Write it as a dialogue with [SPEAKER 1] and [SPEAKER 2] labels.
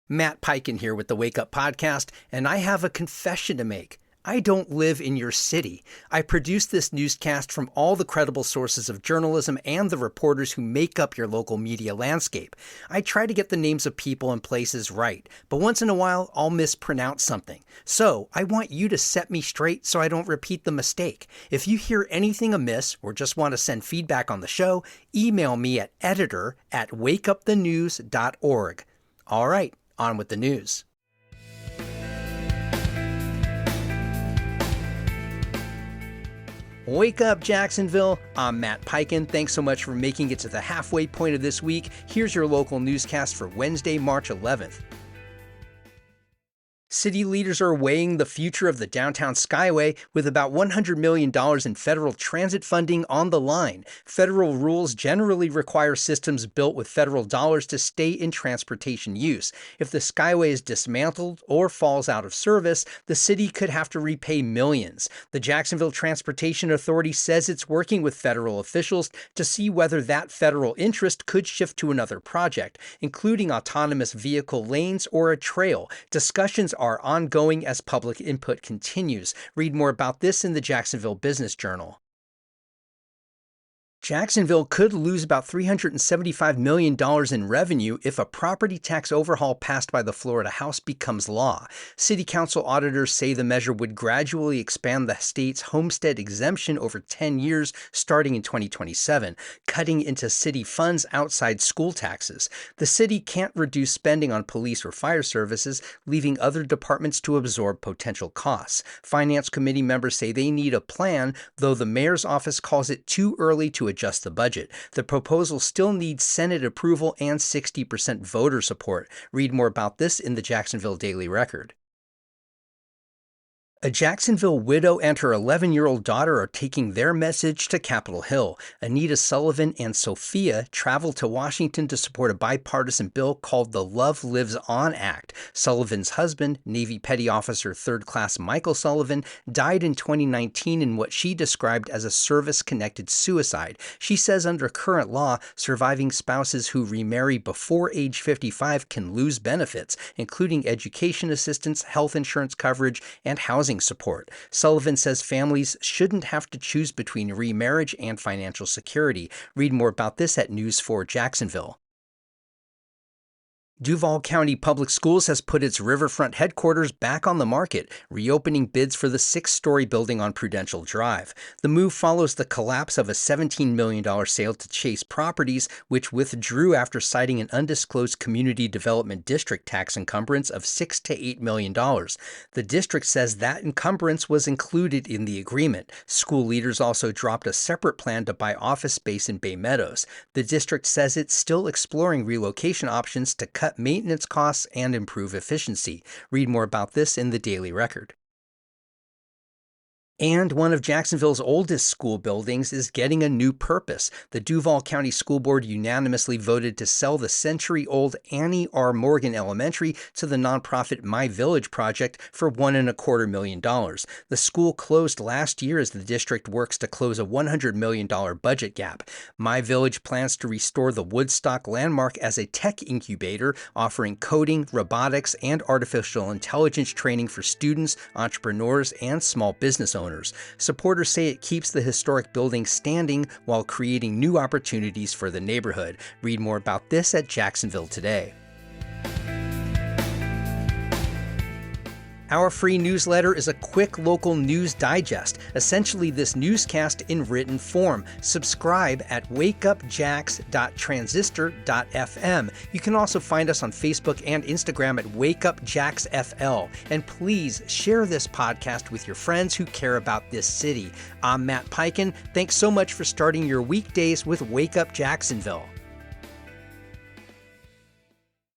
[SPEAKER 1] Matt Peiken here with the Wake Up Podcast, and I have a confession to make. I don't live in your city. I produce this newscast from all the credible sources of journalism and the reporters who make up your local media landscape. I try to get the names of people and places right, but once in a while, I'll mispronounce something. So I want you to set me straight so I don't repeat the mistake. If you hear anything amiss or just want to send feedback on the show, email me at editor@wakeupthenews.org. All right, on with the news. Wake up, Jacksonville. I'm Matt Peiken. Thanks so much for making it to the halfway point of this week. Here's your local newscast for Wednesday, March 11th. City leaders are weighing the future of the downtown Skyway with about $100 million in federal transit funding on the line. Federal rules generally require systems built with federal dollars to stay in transportation use. If the Skyway is dismantled or falls out of service, the city could have to repay millions. The Jacksonville Transportation Authority says it's working with federal officials to see whether that federal interest could shift to another project, including autonomous vehicle lanes or a trail. Discussions are ongoing as public input continues. Read more about this in the Jacksonville Business Journal. Jacksonville could lose about $375 million in revenue if a property tax overhaul passed by the Florida House becomes law. City Council auditors say the measure would gradually expand the state's homestead exemption over 10 years, starting in 2027, cutting into city funds outside school taxes. The city can't reduce spending on police or fire services, leaving other departments to absorb potential costs. Finance committee members say they need a plan, though the mayor's office calls it too early to adjust the budget. The proposal still needs Senate approval and 60% voter support. Read more about this in the Jacksonville Daily Record. A Jacksonville widow and her 11-year-old daughter are taking their message to Capitol Hill. Anita Sullivan and Sophia traveled to Washington to support a bipartisan bill called the Love Lives On Act. Sullivan's husband, Navy Petty Officer 3rd Class Michael Sullivan, died in 2019 in what she described as a service-connected suicide. She says under current law, surviving spouses who remarry before age 55 can lose benefits, including education assistance, health insurance coverage, and housing support. Sullivan says families shouldn't have to choose between remarriage and financial security. Read more about this at News 4 Jacksonville. Duval County Public Schools has put its riverfront headquarters back on the market, reopening bids for the 6-story building on Prudential Drive. The move follows the collapse of a $17 million sale to Chase Properties, which withdrew after citing an undisclosed community development district tax encumbrance of $6 to $8 million. The district says that encumbrance was included in the agreement. School leaders also dropped a separate plan to buy office space in Bay Meadows. The district says it's still exploring relocation options to cut maintenance costs and improve efficiency. Read more about this in the Daily Record. And one of Jacksonville's oldest school buildings is getting a new purpose. The Duval County School Board unanimously voted to sell the century-old Annie R. Morgan Elementary to the nonprofit My Village Project for $1.25 million. The school closed last year as the district works to close a $100 million budget gap. My Village plans to restore the Woodstock landmark as a tech incubator, offering coding, robotics, and artificial intelligence training for students, entrepreneurs, and small business owners. Supporters say it keeps the historic building standing while creating new opportunities for the neighborhood. Read more about this at Jacksonville Today. Our free newsletter is a quick local news digest, essentially this newscast in written form. Subscribe at wakeupjacks.transistor.fm. You can also find us on Facebook and Instagram at wakeupjacksfl. And please share this podcast with your friends who care about this city. I'm Matt Peiken. Thanks so much for starting your weekdays with Wake Up Jacksonville.